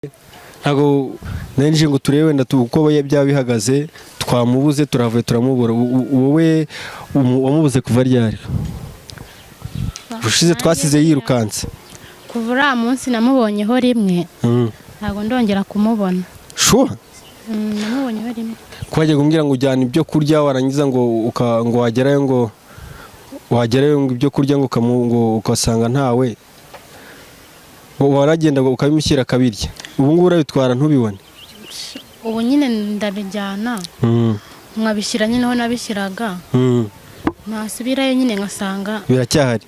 ntago nenje ngo turebe wenda uko byaba bihagaze twamubuze turavuye turamubura. Wowe wamubuze kuva ryari? Bushize twasize yirukanse. Kuva uriya munsi namubonyeho rimwe ntago ndongera kumubona. Sure? Namubonyeho rimwe. Kwaje kumbwira ngo ujyana ibyo kurya warangiza ngo wagerayo ngo ibyo kurya ngo ukasanga ntawe. Waragenda ngo ukabimushyira kabirya. Ubu ngubu urabitwara ntubibone. Ubu nyine ndabijyana nkabishyira nyine aho nabishyiraga nasubirayo nyine ngasanga biracyahari.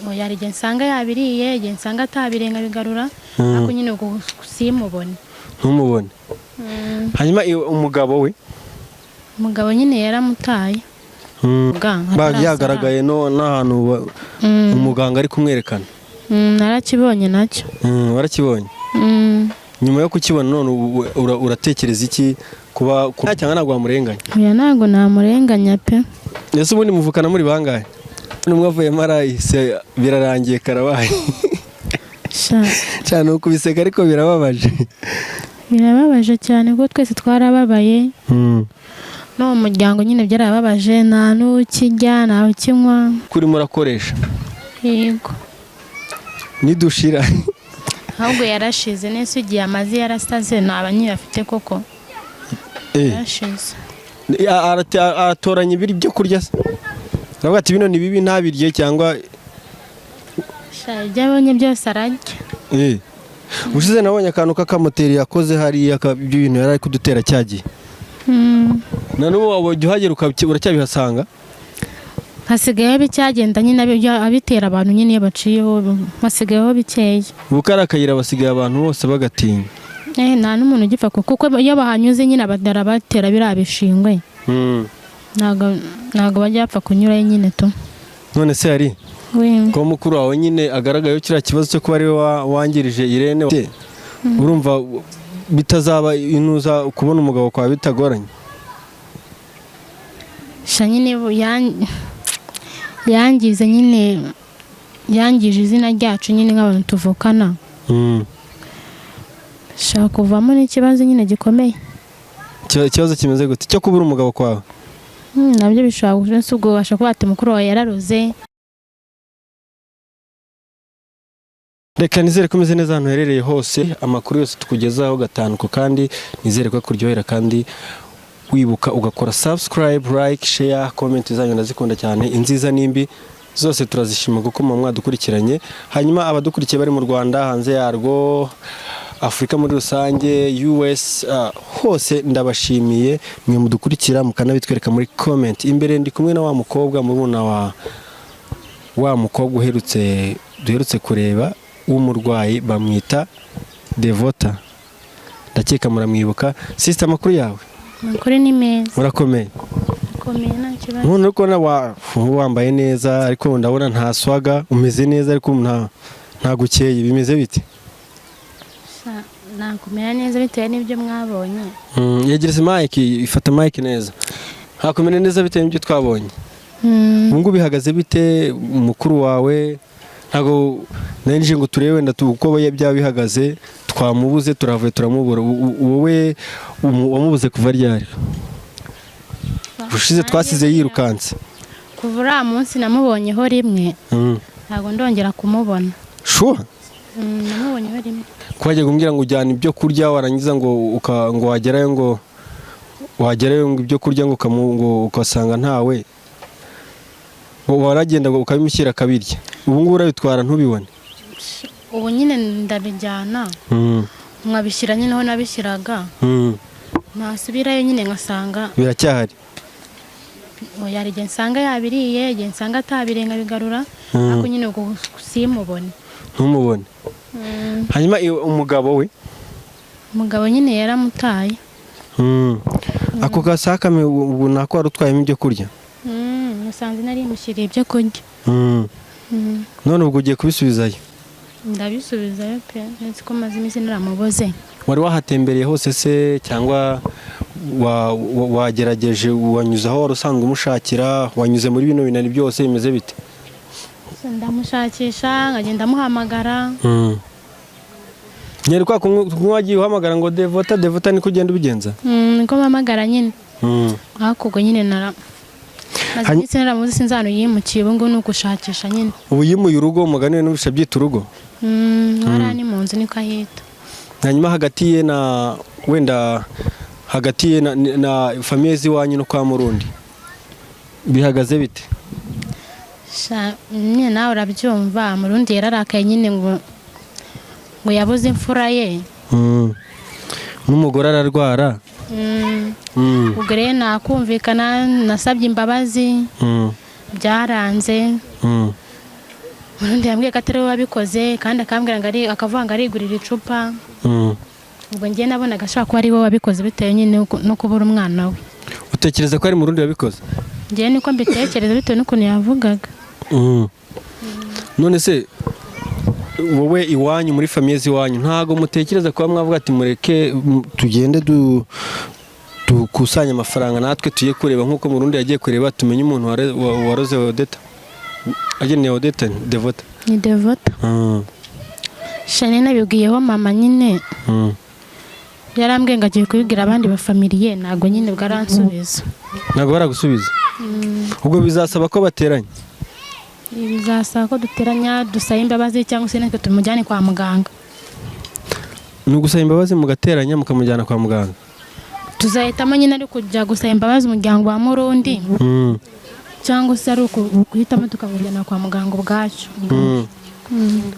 Oya igihe nsanga yabiriye, igihe nsanga atabirenga bigarura ariko nyine ubwo simubone. Ntumubone. Hanyuma umugabo we? Umugabo nyine yaramutaye. Yagaragaye n'ahantu umuganga ari kumwerekana. Narakibonye nacyo. Warakibonye? Nyuma yo kukibona none uratekereza iki kuba cyangwa ntabwo wamurenganya? Oya ntabwo namurenganya pe. Ese ubundi muvukana muri bangahe? Numwe avuye marayi se birarangiye karabaye. Cyane ukubiseka ariko birababaje. Birababaje cyane kuko twese twarababaye. No mu muryango nyine byarababaje, nta n'ukijya nta ukinywa. Kuri murakoresha? Yego. Nidushira. Ahubwo yarashize nese ugiye amazi yarasaze nabanye afite koko. Yarashize. Aratoranya ibiri byo kurya se? Navuga ati bino ni bibi ntabirye cyangwa byabonye byose ararya. Ushize nabonye akantu k'akamoteri yakoze hariya ibintu yari kudutera cyagiye. None ubu wajya uhagera uracyabihasanga? Hasigayeho bicyagenda nyine abitera abantu nyine iyo baciyeho hasigayeho bikeye. Bukari akayira basigaye abantu bose bagatinya. Nta n'umuntu ugipfa kuko iyo bahanyuze nyine batera biriya bishingwe. Ntago bajya bapfa kunyurayo nyine tu. None se hari? Ko mukuru wawe nyine agaragayeho kiriya kibazo cyo kuba ari wangirije Irene. Urumva bitazaba inuza kubona umugabo kwa bitagoranye? Nyine yangize nyine yangije izina ryacu nyine nk'abantu tuvukana. Shaka kuvamo n'ikibazo nyine gikomeye. Ikibazo kimeze gute cyo kubura umugabo kwawe? Nabyo bishobora gusa ubwo basha kuba ati mukuru wawe yararuze. Reka nizere ko umeze neza ahantu herereye hose, amakuru yose tukugezaho gatanuko kandi nizere ko kuryohera kandi wibuka ugakora subscribe, like, share, comment zanyu ndazikunda cyane, inziza nimbi zose turazishima kuko mu mwadukurikiranye. Hanyuma abadukurikiye bari mu Rwanda, hanze yarwo, Afrika muri rusange, US hose ndabashimiye mwe mudukurikira mukanabitwereka muri comment. Imbere ndi kumwe na wa mukobwa mubona wa mukobwa duherutse kureba w'umurwayi bamwita Devota. Ndakeka muramwibuka. Sister makuru yawe? Makuru ni meza. Urakomeye? Komeye nta kibazo. None uko wambaye neza ariko ndabona nta swaga, umeze neza ariko nta gukeye, bimeze bite? Nakumera neza bitewe n'ibyo mwabonye. Yegereza mic, ifata mic neza. Hakumera neza bitewe n'ibyo twabonye. Mungu bihagaze bite mukuru wawe? Ntago nenje ngo turebe wenda uko byaba bihagaze twamubuze turavuye turamubura. Wowe wamubuze kuva ryari? Bushize twasize yirukanse. Kuva uriya munsi namubonyeho rimwe ntago ndongera kumubona. Sure? Namubonyeho rimwe. Kwaje kumbwira ngo ujyana ibyo kurya warangiza ngo wagerayo ngo ibyo kurya ngo ukasanga ntawe. Waragenda ngo ukabimushyira kabirya. Ubu ngubu urabitwara ntubibone. Ubu nyine ndabijyana nkabishyira nyine aho nabishyiraga nasubirayo nyine ngasanga biracyahari. Oya igihe nsanga yabiriye, igihe nsanga atabirenga bigarura ariko nyine ubwo simubone. Ntumubone. Hanyuma umugabo we? Umugabo nyine yaramutaye. Ako gasakame ubu nako warutwayemo ibyo kurya? Nasanze nari mushyiriye ibyo kurya. None ubwo ugiye kubisubizayo? Ndabisubizayo pe, nzi ko maze iminsi naramuboze. Wari wahatembereye hose se cyangwa wagerageje wanyuze aho wari usanzwe umushakira, wanyuze muri bino binani byose bimeze bite? ndamushakisha nkagenda muhamagara nyeri kwa kumwagiye uhamagara ngo devota niko ugenda ubigenza niko mpamagara nyine hakugo nyine mazimisi naramuzi sinzano yimukiye ubu ngubu ni ugushakisha nyine ubu yimuye urugo umugani we n'ubisha byita urugo harani mu nzu niko ahita hanyuma hagati ye na wenda hagati ye na famiye z'iwanyu no kwa Murundi bihagaze bite nyine nawe urabyumva Murundi yararakaye nyine ngo yabuze imfura ye n'umugore ararwara ubwo rero nakumvikana nasabye imbabazi byaranze Murundi yambwiye ko atari we wabikoze kandi akambwira ngo akavuga ngo arigurira icupa ubwo njye nabonaga ashobora kuba ari we wabikoze bitewe nyine no kubura umwana we utekereza ko ari Murundi wabikoze njye niko mbitekereza bitewe n'ukuntu yavugaga none se wowe iwanyu muri famiye z'iwanyu ntago mutekereza kuba mwavuga ati mureke tugende dukusanya amafaranga natwe tuye kureba nk'uko Murundi yagiye kureba tumenye umuntu waroze Odeta ageneye Odeta Devota ni Devota shane nabibwiyeho mama nyine yarambwiye ngo agiye kubibwira abandi bafamiliye ntago nyine bwaransubiza ntago baragusubiza ubwo bizasaba ko bateranya bizasaba ko duteranya dusaba imbabazi cyangwa se natwe tumujyane kwa muganga ni ugusaba imbabazi mugateranya mukamujyana kwa muganga tuzahitamo nyine ari kujya gusaba imbabazi umuryango wa Murundi cyangwa se ari ukuhitamo tukamujyana kwa muganga ubwacu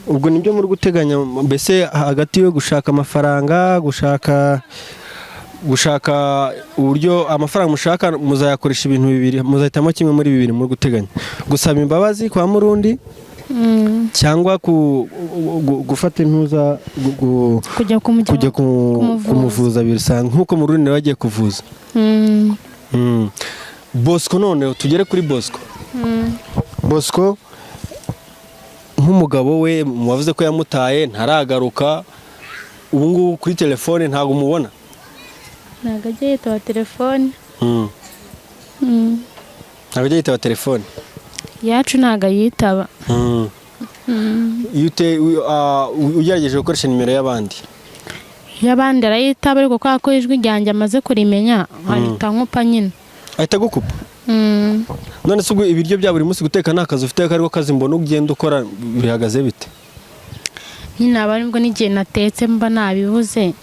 ubwo nibyo muri guteganya mbese hagati yo gushaka amafaranga gushaka uburyo amafaranga mushaka muzayakoresha ibintu bibiri muzahitamo kimwe muri bibiri muri guteganya gusaba imbabazi kwa Murundi cyangwa gufata intuza kujya kumuvuza bisanzwe nk'uko Murundi nawe agiye kuvuza Bosco none tugere kuri Bosco nk'umugabo we wavuze ko yamutaye ntaragaruka ubu ngubu kuri telefone ntago umubona ntago agiye yitaba telefone ntago agiye yitaba telefone yacu ntago yitaba ugerageje gukoresha nimero y'abandi arayitaba ariko kwa ko ijwi ryanjye amaze kurimenya ahita nkupa nyine ahita gukupa none se ubwo ibiryo bya buri munsi guteka nta kazi ufite kariko kazi mbona ugenda ukora bihagaze bite nyine aba nibwo n'igihe natetse mba nabibuze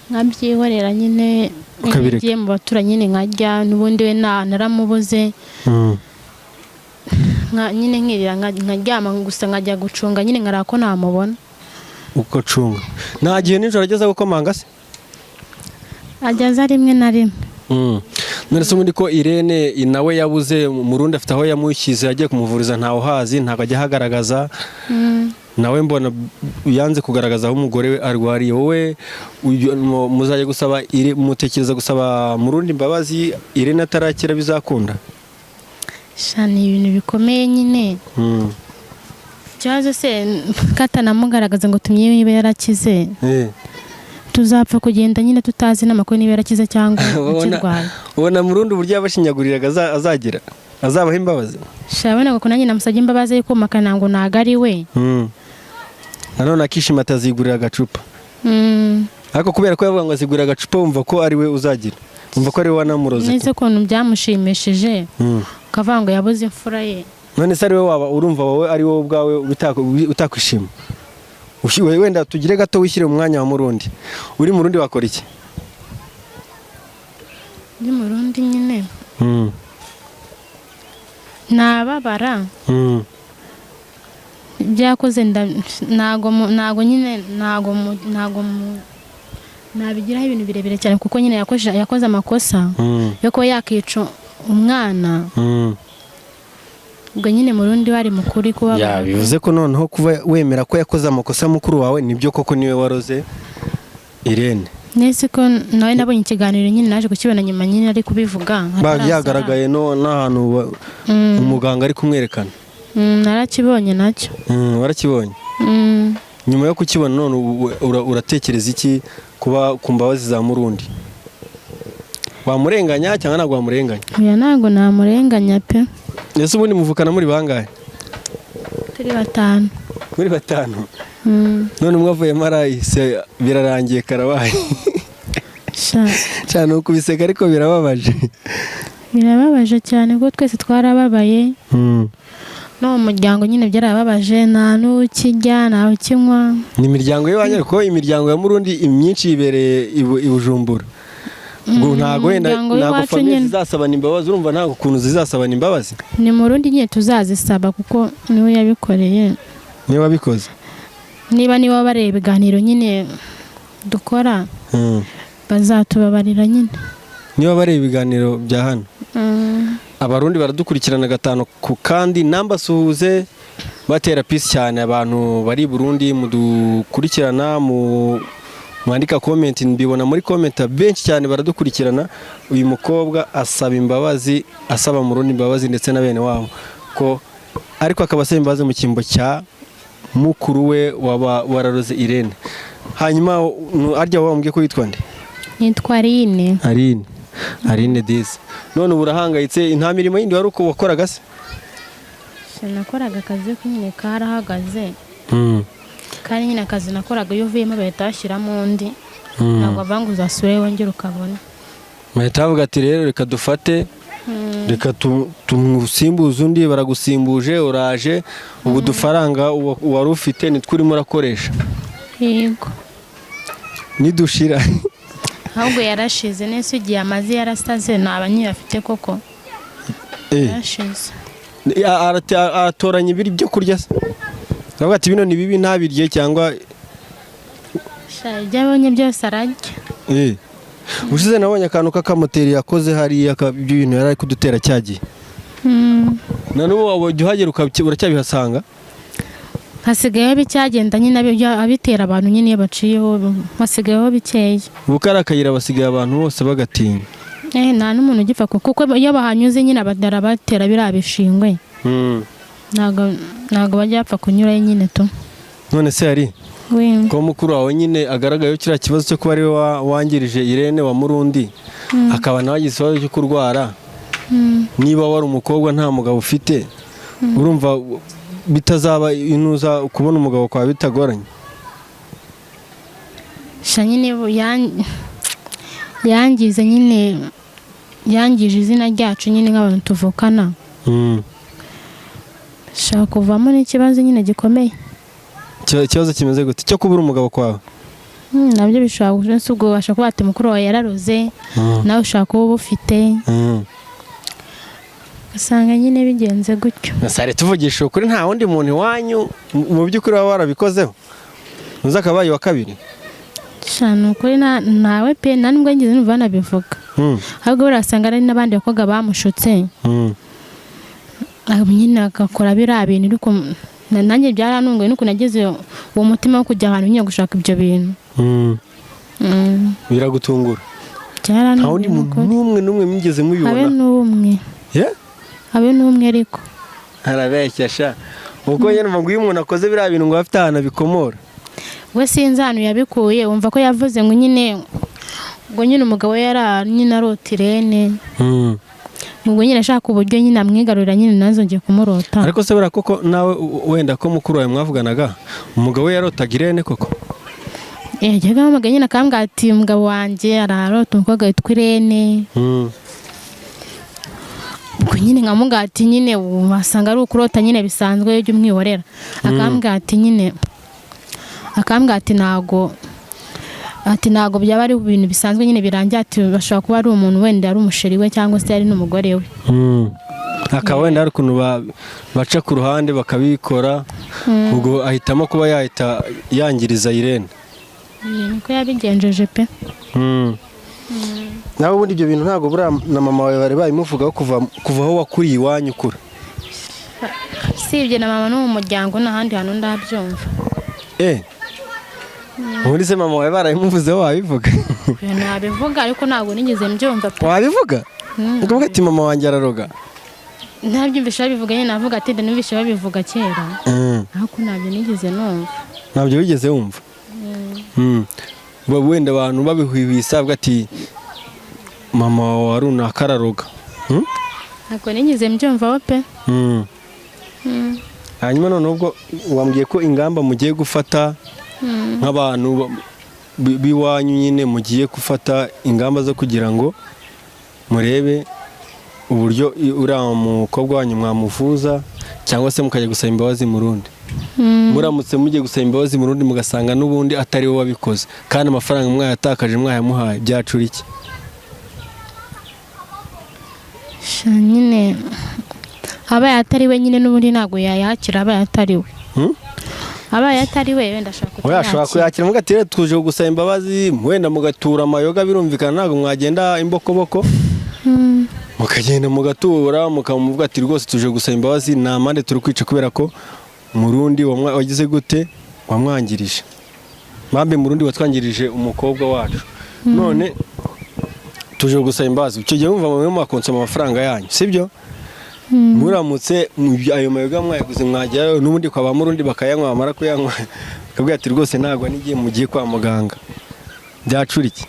nkabyihorera nyine ngiye mu baturanyi nyine nkajya n'ubundi we naramubuze nyine nkirira nkaryama gusa nkajya gucunga nyine nkarako ko namubona uko cunga nta gihe nijoro ageze gukomanga se ageza rimwe na rimwe none se ubundi ko Irene nawe yabuze Murundi afite aho yamushyize agiye kumuvuriza ntawe hazi ntabwo ajya hagaragaza nawe mbona yanze kugaragaza aho umugore we arwariye wowe muzajya gusaba mutekereza gusaba Murundi imbabazi Irene atarakira bizakunda shani ibintu bikomeye nyine cyaje se katanamugaragaza ngo tumye niba yarakize tuzapfa kugenda nyine tutazi n'amakuru niba yarakize cyangwa ukirwaye ubona Murundi uburyo yabashinyaguriraga azagira azabaho imbabazi shabona ko nanjye namusabye imbabazi yuko makana ngo naga ari we nanone akishima atazigurira agacupa ariko kubera ko yavuga ngo azigurira agacupa wumva ko ari we uzagira wumva ko ari we wanamuroze neze kuntu byamushimishije ukavuga ngo yabuze imfura ye none se ari we waba urumva wowe ari wowe ubwawe utakwishima wenda tugire gato wishyire mu mwanya wa Murundi uri Murundi wakora iki ndi Murundi nyine nababara byakoze ntago nyine nabigiraho ibintu birebire cyane kuko nyine yakoze amakosa yo kuba yakica umwana ubwo nyine Murundi wari mukuri kuba bivuze ko noneho kuba wemera ko yakoze amakosa mukuru wawe nibyo koko niwe waroze Irene nese ko nawe nabonye ikiganiro nyine naje kukibona nyuma nyine ari kubivuga yagaragaye n'ahantu umuganga ari kumwerekana narakibonye nacyo warakibonye nyuma yo kukibona none uratekereza iki kuba ku mbabazi za Murundi wamurenganya cyangwa ntabwo wamurenganya oya ntabwo namurenganya pe ese ubundi muvukana muri bangahe turi batanu muri batanu none mwavuye marayise birarangiye karabaye cyane ukubiseka ariko birababaje cyane kuko twese twarababaye no mu muryango nyine byarababaje nta n'ukijya nta ukinywa ni imiryango y'iwanyu ariko imiryango ya Murundi imyinshi ibereye i Bujumbura ngo ntago wenda ntago famille zizasabana imbabazi urumva ntago kuntu zizasabana imbabazi ni Murundi nyine tuzazisaba kuko niwe yabikoreye niwe wabikoze niba niba bareba ibiganiro nyine dukora bazatubabarira nyine niba bareba ibiganiro bya hano abarundi baradukurikirana gatano ku kandi nambasuhuze batera peace cyane abantu bari Burundi mudukurikirana mwandika comment mbibona muri comment benshi cyane baradukurikirana uyu mukobwa asaba imbabazi asaba Murundi imbabazi ndetse na bene wabo ko ariko akabasaba imbabazi mu kimbo cya mukuru we wararoze Irene hanyuma arya wambwiye ko yitwa nde nitwa Arine Dize none urahangayitse nta mirimo yindi wari uko wakoraga se nakoraga akazi nyine karahagaze kandi nyine akazi nakoraga iyo uvuyemo bahita bashyiramo undi ntabwo avanguza asure wongera ukabona bahita bavuga ati rero reka dufate reka tumusimbuze undi baragusimbuje uraje ubu dufaranga wari ufite nitwe urimo urakoresha yego nidushira ahubwo yarashize nese igihe amazi yarasaze nta banyi bafite koko yarashize aratoranya ibiri byo kurya se aravuga ati bino ni bibi ntabirye cyangwa ibyo abonye byose ararya ushize nabonye akantu k'akamoteri yakoze hariya ibintu yari ari kudutera cyagiye none ubu wajya uhagera uracyabihasanga hasigayeho bicyagenda nyine abitera abantu nyine iyo baciyeho hasigayeho bikeya ubu kari akayira basigaye abantu bose bagatinya nta n'umuntu ugipfa kuko iyo bahanyuze nyine batera biriya bishingwe ntabwo bajya bapfa kunyurayo nyine tu none se hari ko mukuru wawe nyine agaragayeho kiriya kibazo cyo kuba ariwe wangirije Irene wa Murundi akaba nawe agize ikibazo cyo kurwara niba wari umukobwa nta mugabo ufite urumva bitazaba inuza kubona umugabo kwa bitagoranye nyine yangize nyine yangije izina ryacu nyine nk'abantu tuvukana shaka kuvamo n'ikibazo nyine gikomeye ikibazo kimeze gute cyo kubura umugabo kwawe nabyo bishobora ubwo ubasha kuba ati mukuru wawe yararoze nawe ushaka kuba ubufite usanga nyine bigenze gutyo nasare tuvugisha ukuri nta wundi muntu iwanyu mu by'ukuri waba warabikozeho uza akabaye wa kabiri cyane ukuri nawe pe nta nubwo ngize numva banabivuga ahubwo urasanga ari n'abandi bakobwa bamushutse nyine agakora biriya bintu ariko nanjye byaranunguye nuko nagize uwo mutima wo kujya ahantu nyine gushaka ibyo bintu biragutungura nta wundi muntu n'umwe mwigeze mubibona habe n'umwe ariko arabeshya sha ubwo nyine ngo iyo umuntu akoze biriya bintu ngo afite ahantu abikomora we sinzi ahantu yabikuye wumva ko yavuze ngo nyine umugabo we nyine arota Irene ubwo nyine ashaka uburyo nyine amwigarurira nyine ntazongeye kumurota ariko se buriya koko nawe wenda ko mukuru wawe mwavuganaga umugabo we yarotaga Irene koko yajyaga ahamagara nyine akambwira ati umugabo wanjye ararota umukobwa witwa Irene ubwo nyine nkamubwira ati nyine wasanga ari ukurota nyine bisanzwe ujya umwihorera akambwira ati ntago byaba ari ibintu bisanzwe nyine birangiye ati bashobora kuba ari umuntu wenda ari umusheri we cyangwa se ari n'umugore we akaba wenda hari ukuntu baca ku ruhande bakabikora ubwo ahitamo kuba yahita yangiriza Irene niko yabigenjeje pe nawe ubundi ibyo bintu ntabwo buriya na mama wawe bari babimuvugaho kuva aho wakuriye iwanyu ukura usibye na mama no mu muryango n'ahandi hantu ndabyumva ubundi se mama wawe barabimuvuzeho wabivuga nabivuga ariko ntabwo nigeze mbyumva pe wabivuga ukavuga ati mama wanjye araroga ntabyumvisha babivuga nyine navuga ati nubishe babivuga kera ariko ntabyo nigeze numva ntabyo wigeze wumva wenda abantu babihwihwisa bavuga ati mama wawe runaka araroga ntabwo nigeze mbyumvaho pe hanyuma none ubwo wambwiye ko ingamba mugiye gufata nk'abantu biwanyu nyine mugiye gufata ingamba zo kugira ngo murebe uburyo uriya mukobwa wanyu mwamuvuza cyangwa se mukajya gusaba imbabazi mu rundi. Muramutse mugiye gusaba imbabazi mu rundi mugasanga n'ubundi atari we wabikoze kandi amafaranga mwayatakaje mwayamuhaye, byacura iki? nyine abaye atari we nyine n'ubundi ntabwo yayakira, abaye atari we abaye atari we wenda ashaka ashobora kuyakira mugatire tuje gusaba imbabazi, wenda mugatura amayoga, birumvikana ntabwo mwagenda imbokoboko mukagenda mugatura mukamuvuga ati rwose tuje gusaba imbabazi, nta mande turi kwica kubera ko murundi wagize gute wamwangirije, mpambe murundi watwangirije umukobwa wacu, none tuje gusaba imbabazi. Icyo gihe wumva mwe mwakonsoma amafaranga yanyu, sibyo? Muramutse ayo mayoga mwayaguze mwagera n'ubundi kwa murundi bakayanywa, bamara kuyanywa akabwira ati rwose ntabwo nigiye mugiye kwa muganga, byacura iki?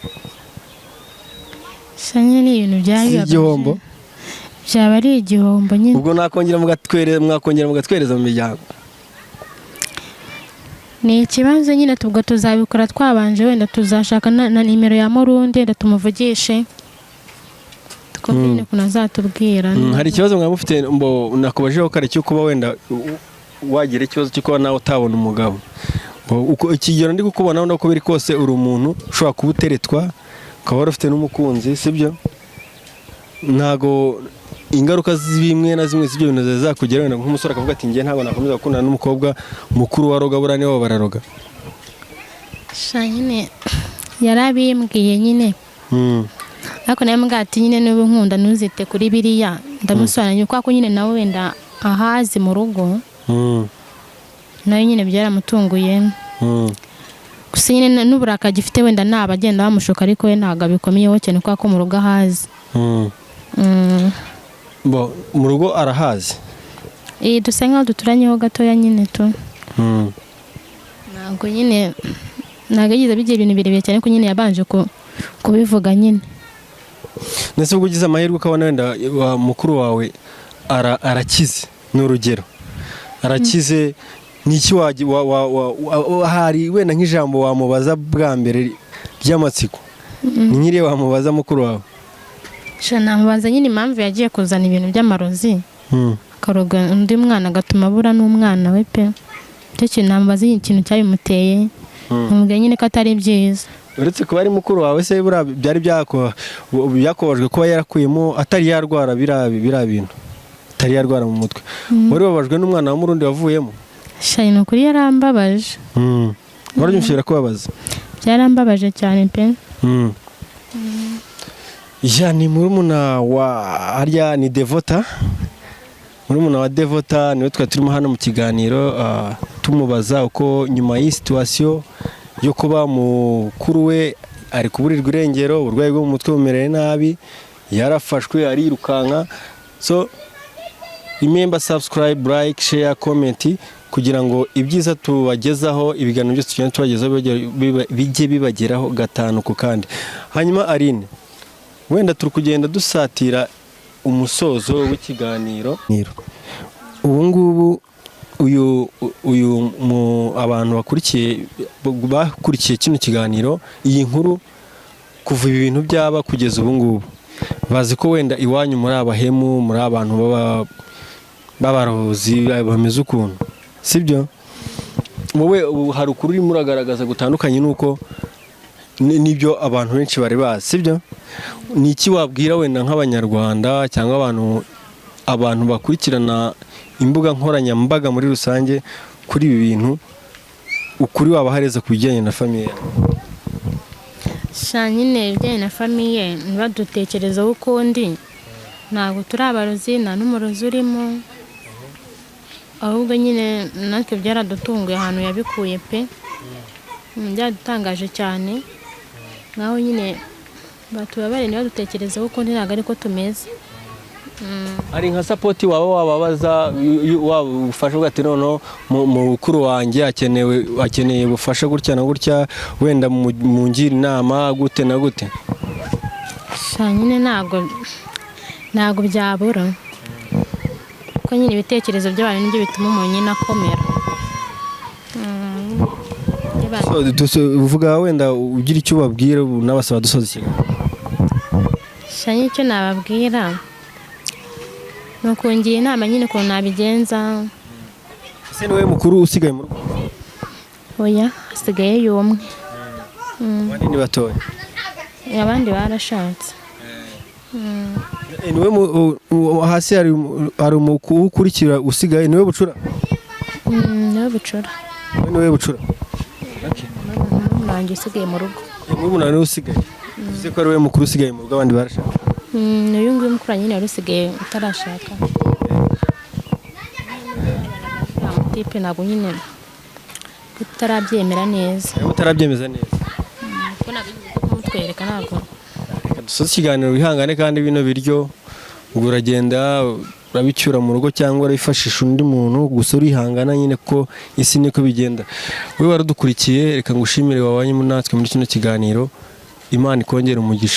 Shanye ni ibintu byabiye igihombo, byaba ari igihombo nyine. Ubwo mwakongera mugatwereza mu miryango. Ni ikibazo nyine, tubwo tuzabikora twabanje, wenda tuzashaka na nimero ya murundi wenda tumuvugishe twumvine kuna zatubwira. Hari ikibazo mwamufite nakubajeho kare cyo kuba wenda wagira ikibazo cyo kuba nawe utabona umugabo. Uko ikigero ndi kukubona wenda uko biri kose uri umuntu ushobora kubuteretwa ukaba ufite n'umukunzi, sibyo? Ntago ingaruka zimwe na zimwe z'ibyo bintu zazakugera, wenda nk'umusore akavuga ati ngiye ntabwo nakomeza gukundana n'umukobwa mukuru wa roga, burane bo bararoga. Nyine yarabimbwiye nyine, ariko nawe mbwa ati nyine n'ubu nkunda ntuzite kuri biriya, ndamusobanurira ko nyine nawe wenda ahazi mu rugo nawe nyine byaramutunguye, gusa nyine n'uburakari gifite wenda nabagenda bamushuka, ariko we ntabwo abikomeyeho cyane kuko mu rugo ahazi. Mu rugo arahazi? Dusa nkaho duturanyeho gatoya nyine tu. Ntabwo nyine yagize bigiye ibintu birebire cyane ko nyine yabanje kubivuga nyine. Nese ubwo ugize amahirwe ukabona wenda mukuru wawe arakize, n'urugero arakize, niki hari wenda nk'ijambo wamubaza bwa mbere ry'amatsiko, ni nk'iriye wamubaza mukuru wawe? Namubaza nyine impamvu yagiye kuzana ibintu by'amarozi akaroga undi mwana agatuma abura n'umwana we pe. Icyo kintu namubaza ikintu cyabimuteye, mubwiye nyine ko atari byiza. Uretse kuba ari mukuru wawe se byari byakobajwe kuba yarakuyemo atari yarwara biriya bintu, atari yarwara mu mutwe, wari wabajwe n'umwana wa murundi wavuyemo? Ni ukuri yarambabaje. Warabyumvira kubabaza? Byarambabaje cyane pe. Ni murumuna wa harya ni Devota, murumuna wa Devota niwe twari turimo hano mu kiganiro tumubaza uko nyuma y'iyi situation yo kuba mukuru we ari kuburirwa irengero, uburwayi bwo mu mutwe bumereye nabi, yarafashwe arirukanka. So remember, subscribe, like, share, comment kugira ngo ibyiza tubagezaho, ibiganiro byose tugenda tubagezaho bijye bibageraho gatanu ku kandi. Hanyuma Aline, wenda turi kugenda dusatira umusozo w'ikiganiro. Ubu ngubu abantu bakurikiye kino kiganiro, iyi nkuru kuva ibi bintu byaba kugeza ubu ngubu, bazi ko wenda iwanyu muri abahemu, muri abantu b'abarozi bameze ukuntu, sibyo? Wowe hari ukuri urimo uragaragaza gutandukanye nuko nibyo abantu benshi bari bazi, sibyo? Ni iki wabwira wenda nk'abanyarwanda cyangwa abantu bakurikirana imbuga nkoranyambaga muri rusange kuri ibi bintu, ukuri wabahareza ku bijyanye na famiye? Nyine ibijyanye na famiye ntibadutekerezeho ukundi, ntabwo turi abarozi, nta n'umurozi urimo, ahubwo nyine natwe byaradutunguye ahantu yabikuye pe, byadutangaje cyane. Naho nyine batubabare ntibadutekerezeho ukundi, ntabwo ariko tumeze. Ari nka support wababaza, wabufasha ugati noneho mukuru wanjye akeneye bufasha gutya na gutya, wenda mu ngira inama gute na gute? Nyine ntabwo byabura, ko ko nyine ibitekerezo by'abantu nibyo bituma umuntu nyine akomera. uvuga wenda ugira icyo ubabwira n'abasaba dusoza ikiganiro. Shanye icyo nababwira ni ukungira inama nyine ukuntu nabigenza. Ese niwe mukuru usigaye mu rugo? Oya, hasigaye y'umwe. Abandi ni batoya? Abandi barashatse. Niwe hasi hari ukurikira usigaye niwe bucura? Niwe bucura. Niwe bucura? Nanjye usigaye mu rugo. Niwe usigaye? Uzi ko ari we mukuru usigaye mu rugo abandi barashaka? Uyu nguyu mukuru nyine yari usigaye utarashaka. Tipe ntabwo nyine utarabyemera neza. Utarabyemeza neza? Ko nabigize kumutwereka ntabwo. Dusoza ikiganiro wihangane kandi bino biryo ngo uragenda urabicyura mu rugo cyangwa urabifashisha undi muntu, gusa urihangana nyine ko isi niko bigenda. Wowe waradukurikiye, reka ngushimire wabanye natwe muri kino kiganiro. Imana ikongera umugisha.